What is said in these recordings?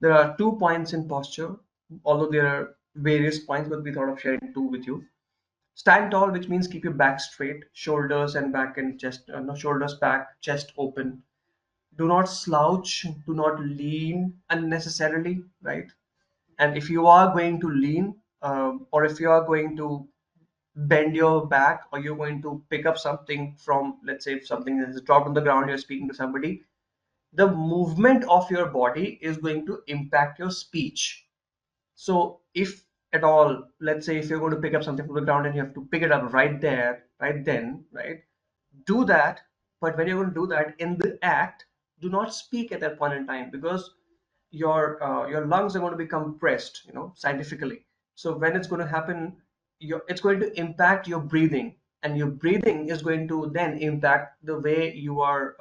There are 2 points in posture, although there are various points, but we thought of sharing two with you. Stand tall, which means keep your back straight, shoulders and back and chest, no, shoulders back, chest open. Do not slouch, do not lean unnecessarily, right? And if you are going to lean, or if you are going to bend your back, or you're going to pick up something from, let's say, if something is dropped on the ground, you're speaking to somebody, the movement of your body is going to impact your speech. So if at all, let's say if you're going to pick up something from the ground and you have to pick it up right there, right then, right, do that. But when you're going to do that in the act, do not speak at that point in time, because your lungs are going to be compressed, scientifically. So when it's going to happen, it's going to impact your breathing, and your breathing is going to then impact the way you are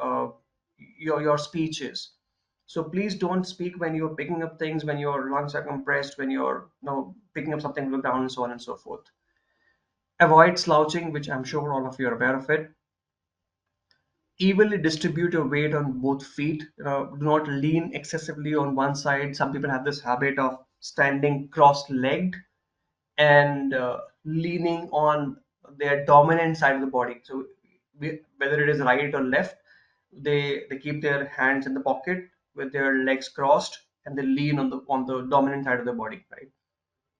your speech is. So please don't speak when you're picking up things, when your lungs are compressed, when you're picking up something from the ground, and so on and so forth. Avoid slouching, which I'm sure all of you are aware of it. Evenly distribute your weight on both feet. Do not lean excessively on one side. Some people have this habit of standing cross-legged and leaning on their dominant side of the body. So whether it is right or left, they keep their hands in the pocket with their legs crossed, and they lean on the dominant side of the body. Right?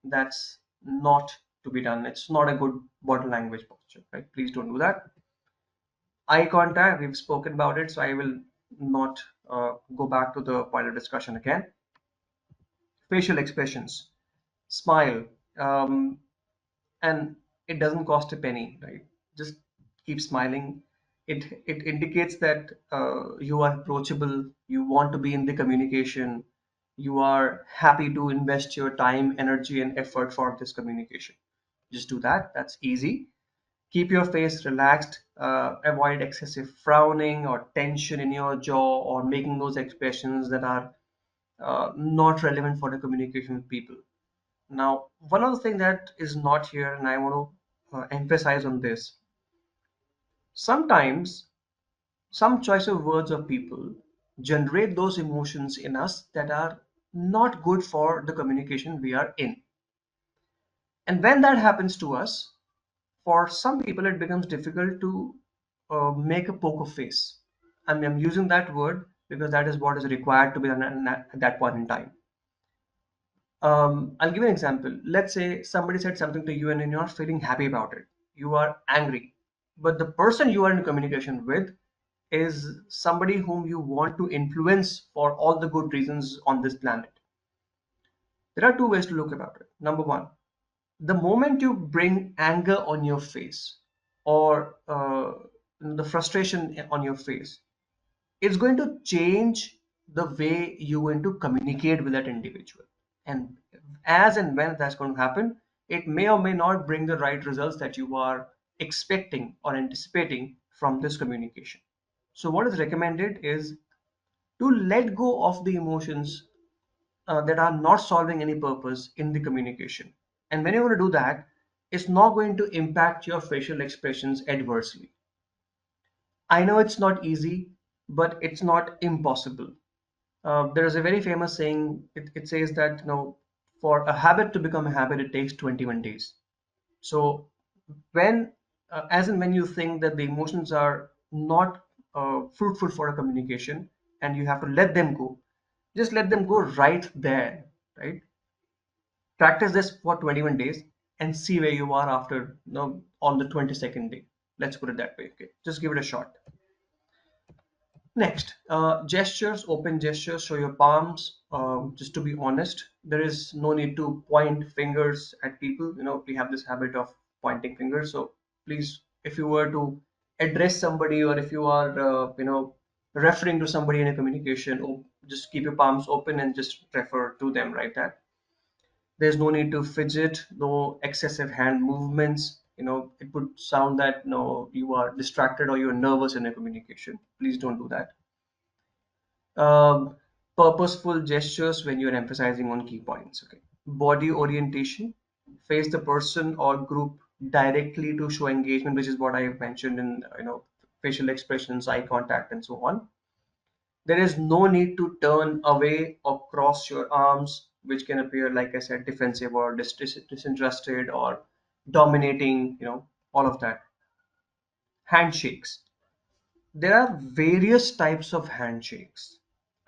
That's not to be done. It's not a good body language posture. Right? Please don't do that. Eye contact, we've spoken about it, so I will not go back to the point of discussion again. Facial expressions, smile, um, and it doesn't cost a penny, right? Just keep smiling. It indicates that you are approachable, you want to be in the communication, you are happy to invest your time, energy, and effort for this communication. Just do that. That's easy. Keep your face relaxed. Avoid excessive frowning or tension in your jaw, or making those expressions that are not relevant for the communication with people. Now, one other thing that is not here, and I want to emphasize on this. Sometimes some choice of words of people generate those emotions in us that are not good for the communication we are in. And when that happens to us, for some people it becomes difficult to make a poker face. I'm using that word because that is what is required to be done at that point in time. I'll give you an example. Let's say somebody said something to you and you're not feeling happy about it. You are angry. But the person you are in communication with is somebody whom you want to influence for all the good reasons on this planet. There are two ways to look about it. Number one, the moment you bring anger on your face, or the frustration on your face, it's going to change the way you're going to communicate with that individual. And as and when that's going to happen, it may or may not bring the right results that you are expecting or anticipating from this communication. So what is recommended is to let go of the emotions that are not solving any purpose in the communication. And when you want to do that, it's not going to impact your facial expressions adversely. I know it's not easy, but it's not impossible. There is a very famous saying. It says that for a habit to become a habit, it takes 21 days. So when, as and when you think that the emotions are not fruitful for a communication, and you have to let them go, just let them go right there, right? Practice this for 21 days and see where you are after, on the 22nd day. Let's put it that way. Okay, just give it a shot. Next, gestures, open gestures. Show your palms. Just to be honest, there is no need to point fingers at people. We have this habit of pointing fingers. So please, if you were to address somebody, or if you are, referring to somebody in a communication, just keep your palms open and just refer to them, right? That there's no need to fidget, no excessive hand movements. It would sound that you are distracted or you're nervous in a communication. Please don't do that. um, Purposeful gestures when you're emphasizing on key points. Okay. Body orientation, face the person or group directly to show engagement, which is what I have mentioned in facial expressions, eye contact, and so on. There is no need to turn away or cross your arms, which can appear, like I said, defensive or disinterested or dominating, all of that. Handshakes. There are various types of handshakes.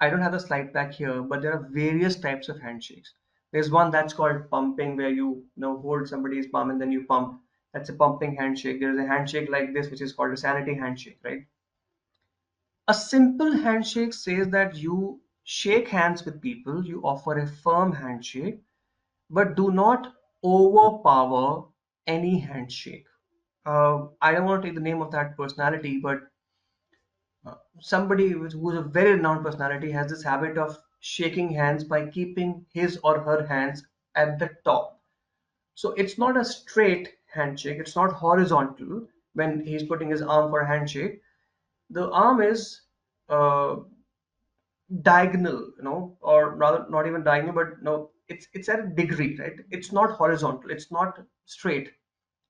I don't have the slide back here, but there are various types of handshakes. There's one that's called pumping, where you hold somebody's palm and then you pump. That's a pumping handshake. There's a handshake like this, which is called a sanity handshake, right? A simple handshake says that you shake hands with people, you offer a firm handshake, but do not overpower any handshake. I don't want to take the name of that personality, but somebody who's a very renowned personality has this habit of shaking hands by keeping his or her hands at the top. So it's not a straight handshake, it's not horizontal when he's putting his arm for a handshake. The arm is uh, diagonal, or rather not even diagonal, but no, it's at a degree, right? It's not horizontal, it's not straight.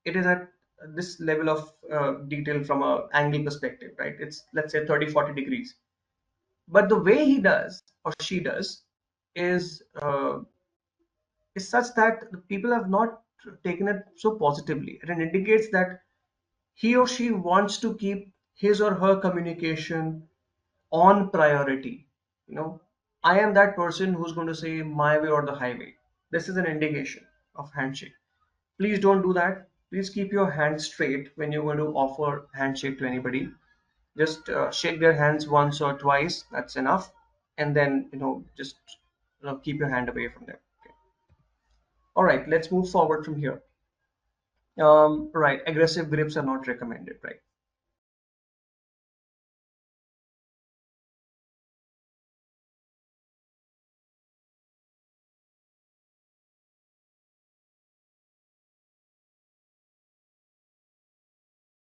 It is at this level of detail from a angle perspective, right? It's, let's say, 30-40 degrees. But the way he does or she does is such that the people have not taken it so positively. And it indicates that he or she wants to keep his or her communication on priority. I am that person who's going to say my way or the highway. This is an indication of handshake. Please don't do that. Please keep your hand straight when you're going to offer handshake to anybody. Just shake their hands once or twice. That's enough. And then just keep your hand away from them. Okay. All right. Let's move forward from here. Right. Aggressive grips are not recommended. Right.